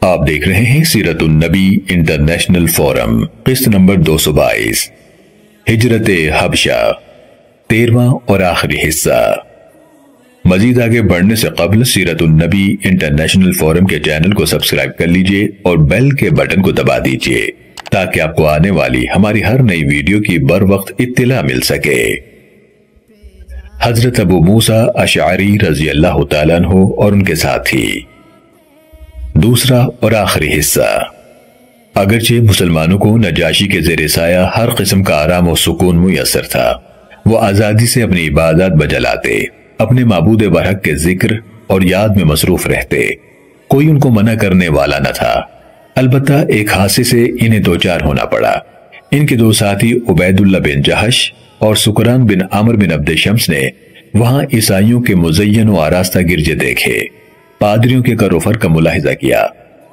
آپ دیکھ رہے ہیں سیرت النبی انٹرنیشنل فورم، قسط نمبر 222، ہجرت حبشہ، 13واں اور آخری حصہ۔ مزید آگے بڑھنے سے قبل سیرت النبی انٹرنیشنل فورم کے چینل کو سبسکرائب کر لیجئے اور بیل کے بٹن کو دبا دیجئے تاکہ آپ کو آنے والی ہماری ہر نئی ویڈیو کی بر وقت اطلاع مل سکے۔ حضرت ابو موسیٰ اشعری رضی اللہ تعالیٰ عنہ اور ان کے ساتھی، دوسرا اور آخری حصہ۔ اگرچہ مسلمانوں کو نجاشی کے زیر سایہ ہر قسم کا آرام و سکون میسر تھا، وہ آزادی سے اپنی عبادات بجلاتے، اپنے معبود برحق کے ذکر اور یاد میں مصروف رہتے، کوئی ان کو منع کرنے والا نہ تھا۔ البتہ ایک حادثے سے انہیں دوچار ہونا پڑا۔ ان کے دو ساتھی عبید اللہ بن جہش اور سکران بن عامر بن عبد شمس نے وہاں عیسائیوں کے مزین و آراستہ گرجے دیکھے، پادریوں کے کر و فر کا ملاحظہ کیا۔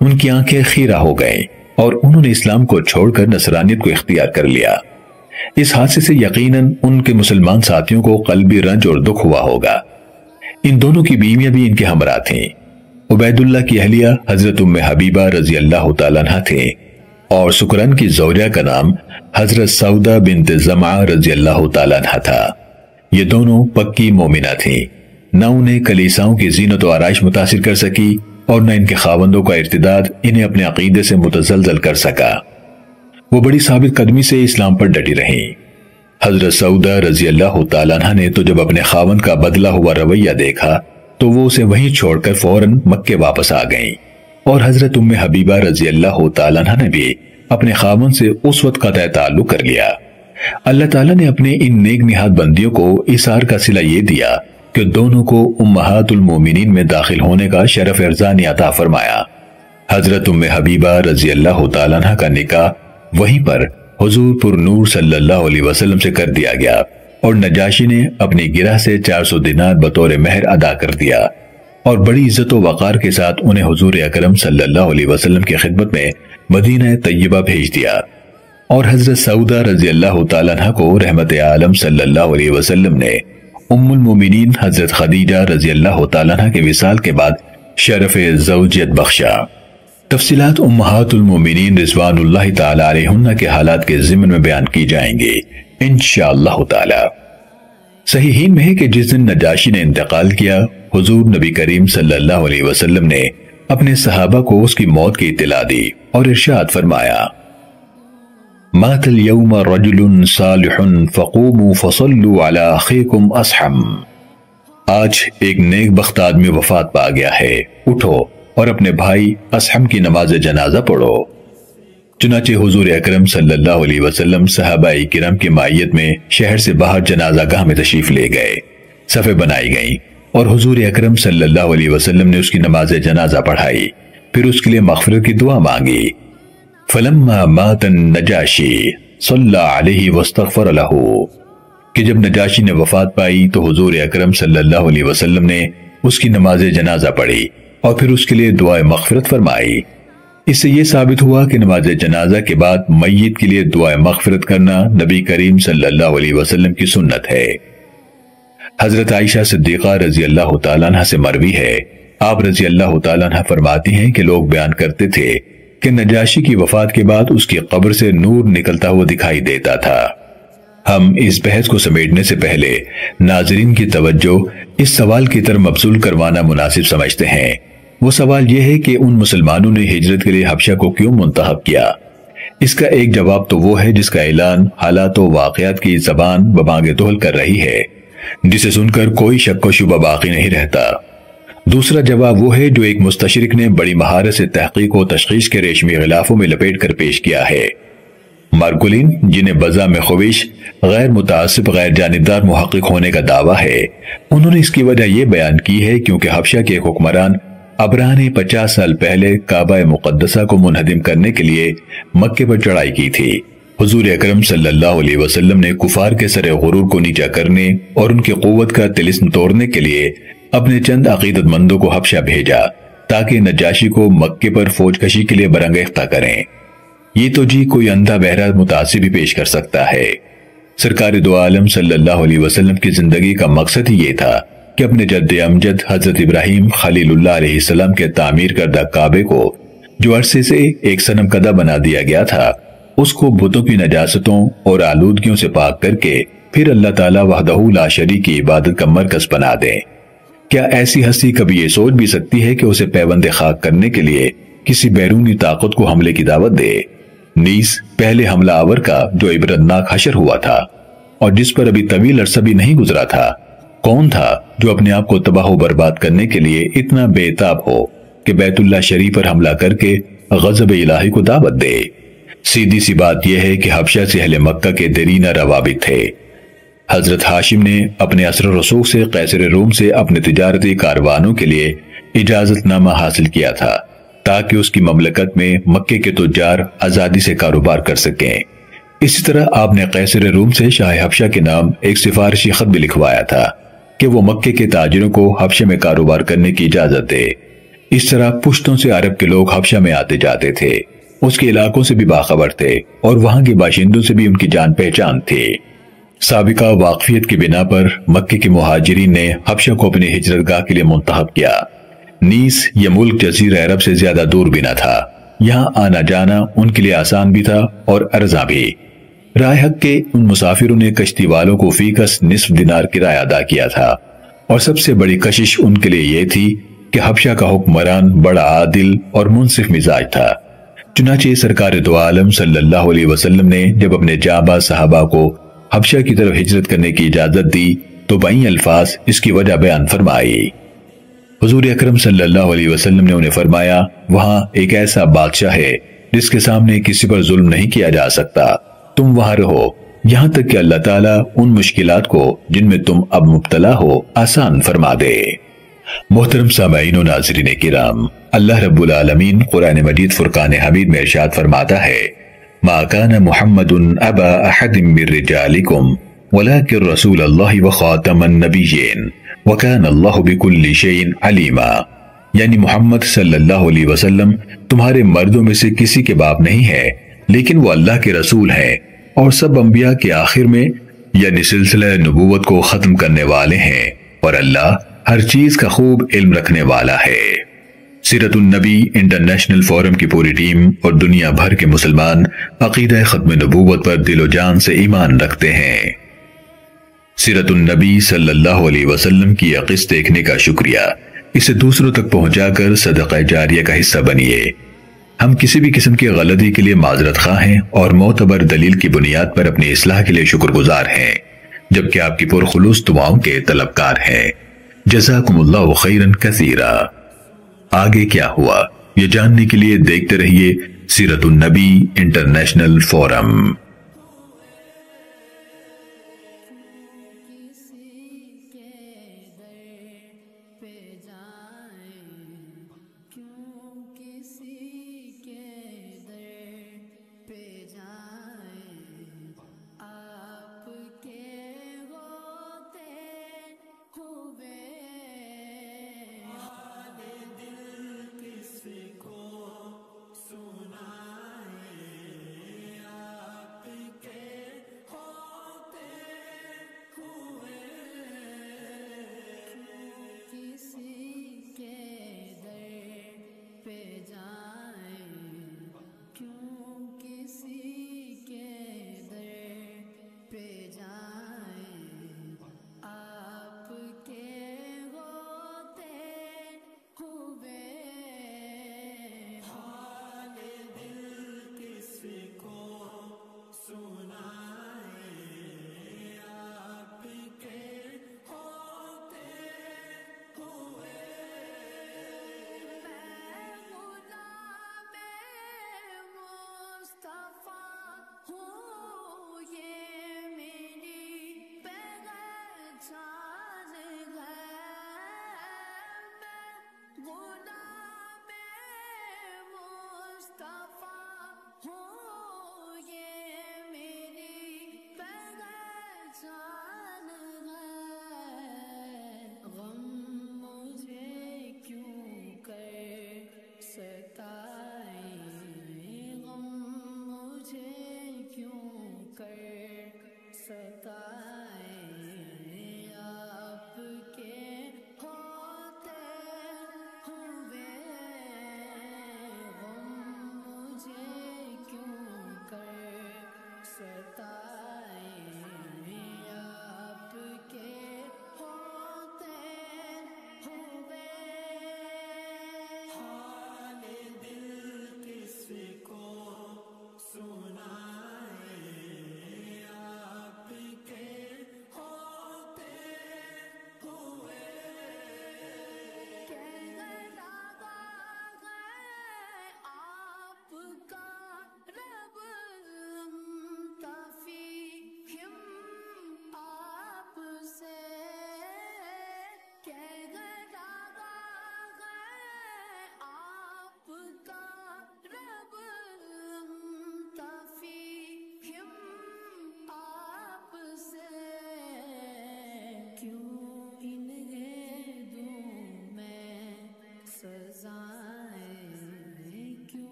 ان کی آنکھیں خیرہ ہو گئیں اور انہوں نے اسلام کو چھوڑ کر نصرانیت کو اختیار کر لیا۔ اس حادثے سے یقیناً ان کے مسلمان ساتھیوں کو قلبی رنج اور دکھ ہوا ہوگا۔ ان دونوں کی بیویاں بھی ان کے ہمراہ تھیں۔ عبید اللہ کی اہلیہ حضرت ام حبیبہ رضی اللہ تعالیٰ عنہ تھیں اور سکران کی زوجہ کا نام حضرت سودہ بنت زمعہ رضی اللہ تعالیٰ عنہ تھا۔ یہ دونوں پکی مومنہ تھیں، نہ انہیں کلیساؤں کی زینت و آرائش متاثر کر سکی اور نہ ان کے خاوندوں کا ارتداد انہیں اپنے عقیدے سے متزلزل کر سکا۔ وہ بڑی ثابت قدمی سے اسلام پر ڈٹی رہیں۔ حضرت سودہ رضی اللہ تعالیٰ عنہ نے تو جب اپنے خاوند کا بدلا ہوا رویہ دیکھا تو وہ اسے وہیں چھوڑ کر فوراً مکے واپس آ گئیں، اور حضرت ام حبیبہ رضی اللہ تعالیٰ عنہ نے بھی اپنے خاوند سے اس وقت قطع تعلق کر لیا۔ اللہ تعالیٰ نے اپنے ان نیک نہاد بندیوں کو ایثار کا صلہ یہ دیا کہ دونوں کو امہات المومنین میں داخل ہونے کا شرف ارزانی عطا فرمایا۔ حضرت ام حبیبہ رضی اللہ تعالیٰ عنہ کا نکاح وہیں پر حضور پر نور صلی اللہ علیہ وسلم سے کر دیا گیا، اور نجاشی نے اپنی گرہ سے 400 دینار بطور مہر ادا کر دیا اور بڑی عزت و وقار کے ساتھ انہیں حضور اکرم صلی اللہ علیہ وسلم کی خدمت میں مدینہ طیبہ بھیج دیا۔ اور حضرت سودہ رضی اللہ تعالیٰ عنہ کو رحمت عالم صلی اللہ علیہ وسلم نے ام المومنین حضرت خدیجہ رضی اللہ تعالیٰ عنہ کے وصال کے بعد شرف زوجیت بخشا۔ تفصیلات امہات المومنین رضوان اللہ تعالیٰ علیہن کے حالات کے ضمن میں بیان کی جائیں گے انشاءاللہ تعالی۔ صحیحین میں ہے کہ جس دن نجاشی نے انتقال کیا، حضور نبی کریم صلی اللہ علیہ وسلم نے اپنے صحابہ کو اس کی موت کی اطلاع دی اور ارشاد فرمایا، مات اليوم رجل صالح فقوموا فصلوا على اخیکم اصحم۔ آج ایک نیک بخت آدمی وفات پا گیا ہے، اٹھو اور اپنے بھائی اصحم کی نماز جنازہ پڑھو۔ چنانچہ حضور اکرم صلی اللہ علیہ وسلم صحابہ کرام کی معیت میں شہر سے باہر جنازہ گاہ میں تشریف لے گئے، صفیں بنائی گئیں اور حضور اکرم صلی اللہ علیہ وسلم نے اس کی نماز جنازہ پڑھائی، پھر اس کے لیے مغفرت کی دعا مانگی۔ فلما مات النجاشی صلی علیہ واستغفر لہ، کہ جب نجاشی نے وفات پائی تو حضور اکرم صلی اللہ علیہ وسلم نے اس کی نماز جنازہ پڑھی اور پھر اس کے لیے دعائے مغفرت فرمائی۔ اس سے یہ ثابت ہوا کہ نماز جنازہ کے بعد میت کے لیے دعائے مغفرت کرنا نبی کریم صلی اللہ علیہ وسلم کی سنت ہے۔ حضرت عائشہ صدیقہ رضی اللہ تعالیٰ عنہ سے مروی ہے، آپ رضی اللہ تعالیٰ عنہ فرماتی ہیں کہ لوگ بیان کرتے تھے کہ نجاشی کی وفات کے بعد اس کی قبر سے نور نکلتا ہوا دکھائی دیتا تھا۔ ہم اس بحث کو سمیٹنے سے پہلے ناظرین کی توجہ اس سوال کی طرف مبذول کروانا مناسب سمجھتے ہیں۔ وہ سوال یہ ہے کہ ان مسلمانوں نے ہجرت کے لیے حبشہ کو کیوں منتخب کیا؟ اس کا ایک جواب تو وہ ہے جس کا اعلان حالات و واقعات کی زبان ببانگ دہل کر رہی ہے، جسے سن کر کوئی شک و شبہ باقی نہیں رہتا۔ دوسرا جواب وہ ہے جو ایک مستشرق نے بڑی مہارت سے تحقیق و تشخیص کے ریشمی غلافوں میں لپیٹ کر پیش کیا ہے۔ مارگولین، جنہیں بزا میں خویش غیر متعصب غیر جانبدار محقق ہونے کا دعویٰ ہے، انہوں نے اس کی وجہ یہ بیان کی ہے کیونکہ حبشہ کے ایک حکمران ابراہ نے 50 سال پہلے کعبہ مقدسہ کو منہدم کرنے کے لیے مکے پر چڑھائی کی تھی۔ حضور اکرم صلی اللہ علیہ وسلم نے کفار کے سر غرور کو نیچا کرنے اور ان کی قوت کا طلسم توڑنے کے لیے اپنے چند عقیدت مندوں کو حبشہ بھیجا تاکہ نجاشی کو مکے پر فوج کشی کے لیے برانگیختہ کریں۔ یہ تو جی کوئی اندھا بہرا متعصب بھی پیش کر سکتا ہے۔ سرکار دو عالم صلی اللہ علیہ وسلم کی زندگی کا مقصد ہی یہ تھا کہ اپنے جد امجد حضرت ابراہیم خلیل اللہ علیہ السلام کے تعمیر کردہ کعبے کو جو عرصے سے ایک صنم کدہ بنا دیا گیا تھا، اس کو بتوں کی نجاستوں اور آلودگیوں سے پاک کر کے پھر اللہ تعالیٰ وحدہ لا شریک کی عبادت کا مرکز بنا دیں۔ کیا ایسی ہستی کبھی یہ سوچ بھی سکتی ہے کہ اسے پیوند خاک کرنے کے لیے کسی بیرونی طاقت کو حملے کی دعوت دے؟ نیز پہلے حملہ آور کا جو عبرتناک حشر ہوا تھا اور جس پر ابھی طویل عرصہ بھی نہیں گزرا تھا، کون تھا جو اپنے آپ کو تباہ و برباد کرنے کے لیے اتنا بے تاب ہو کہ بیت اللہ شریف پر حملہ کر کے غضب الہی کو دعوت دے؟ سیدھی سی بات یہ ہے کہ حبشہ سے اہل مکہ کے دیرینہ روابط تھے۔ حضرت ہاشم نے اپنے اثر و رسوخ سے قیصر روم سے اپنے تجارتی کاروانوں کے لیے اجازت نامہ حاصل کیا تھا تاکہ اس کی مملکت میں مکے کے تجار آزادی سے کاروبار کر سکیں۔ اسی طرح آپ نے قیصر روم سے شاہ حبشہ کے نام ایک سفارشی خط بھی لکھوایا تھا کہ وہ مکے کے تاجروں کو حبشہ میں کاروبار کرنے کی اجازت دے۔ اس طرح پشتوں سے عرب کے لوگ حبشہ میں آتے جاتے تھے، اس کے علاقوں سے بھی باخبر تھے اور وہاں کے باشندوں سے بھی ان کی جان پہچان تھی۔ سابقہ واقفیت کی بنا پر مکے کے مہاجرین نے حبشہ کو اپنی ہجرت گاہ کے لیے منتخب کیا۔ نیز یہ ملک جزیرہ عرب سے زیادہ دور بھی نہ تھا، یہاں آنا جانا ان کے لیے آسان بھی تھا اور ارزاں بھی۔ راہ حق کے ان مسافروں نے کشتی والوں کو فی کس نصف دینار کرایہ ادا کیا تھا، اور سب سے بڑی کشش ان کے لیے یہ تھی کہ حبشہ کا حکمران بڑا عادل اور منصف مزاج تھا۔ چنانچہ سرکار دو عالم صلی اللہ علیہ وسلم نے جب اپنے جانباز صحابہ کو حبشہ کی طرف ہجرت کرنے کی اجازت دی تو بئی الفاظ اس کی وجہ بیان فرمائی۔ حضور اکرم صلی اللہ علیہ وسلم نے انہیں فرمایا، وہاں ایک ایسا بادشاہ ہے جس کے سامنے کسی پر ظلم نہیں کیا جا سکتا، تم وہاں رہو یہاں تک کہ اللہ تعالیٰ ان مشکلات کو جن میں تم اب مبتلا ہو آسان فرما دے۔ محترم سامعین و ناظرین کرام، اللہ رب العالمین قرآن مجید فرقان حمید میں ارشاد فرماتا ہے، ما كان محمد ابا احد من رجالکم ولكن رسول اللہ وخاتم النبیین وكان اللہ بكل شیء علیما، یعنی محمد صلی اللہ علیہ وسلم تمہارے مردوں میں سے کسی کے باپ نہیں ہے، لیکن وہ اللہ کے رسول ہیں اور سب انبیاء کے آخر میں یعنی سلسلہ نبوت کو ختم کرنے والے ہیں، اور اللہ ہر چیز کا خوب علم رکھنے والا ہے۔ سیرت النبی انٹرنیشنل فورم کی پوری ٹیم اور دنیا بھر کے مسلمان عقیدہ ختم نبوت پر دل و جان سے ایمان رکھتے ہیں۔ سیرت النبی صلی اللہ علیہ وسلم کی یہ قصہ دیکھنے کا شکریہ، اسے دوسروں تک پہنچا کر صدقہ جاریہ کا حصہ بنیے۔ ہم کسی بھی قسم کی غلطی کے لیے معذرت خواہ ہیں اور معتبر دلیل کی بنیاد پر اپنی اصلاح کے لیے شکر گزار ہیں، جبکہ آپ کی پرخلوص دعاؤں کے طلبکار ہیں۔ جزاکم اللہ خیرا کثیرا۔ آگے کیا ہوا یہ جاننے کے لیے دیکھتے رہیے سیرت النبی انٹرنیشنل فورم۔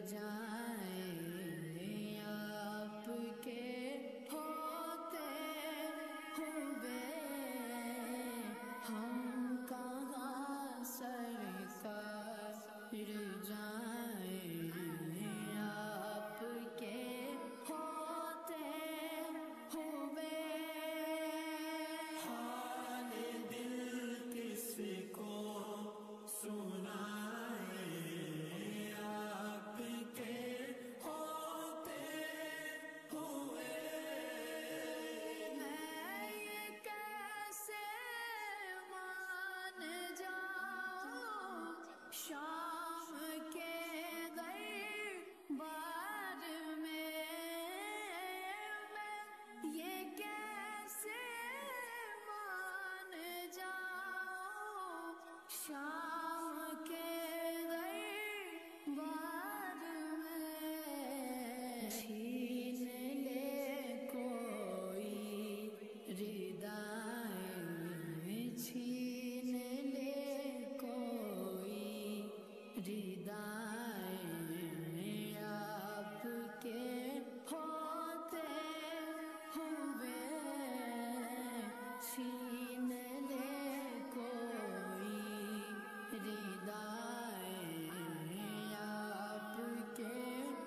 جائیں آپ کے ہوتے ہوئے ہم کہاں سرکار جائیں آپ کے ہوتے ہوئے حال دل کس کو سنائیں آپ کے ہوتے ہوئے میں یہ کیسے مان جاؤں شام کے دربار میں یہ کیسے مان جاؤں شام کے دربار میں چھین لے کوئی ردائیں چھین لے کوئی ردائیں آپ کے ہوتے ہوئے چھین لے کوئی ردائیں آپ کے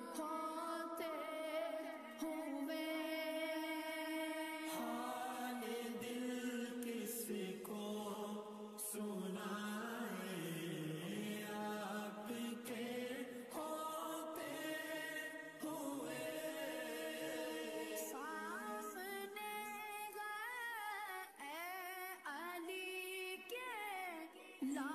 ہوتے ہوئے حال دل کس کو سنائیں آپ کے ہوتے ہوئے سامنے گئے اے علی کے لا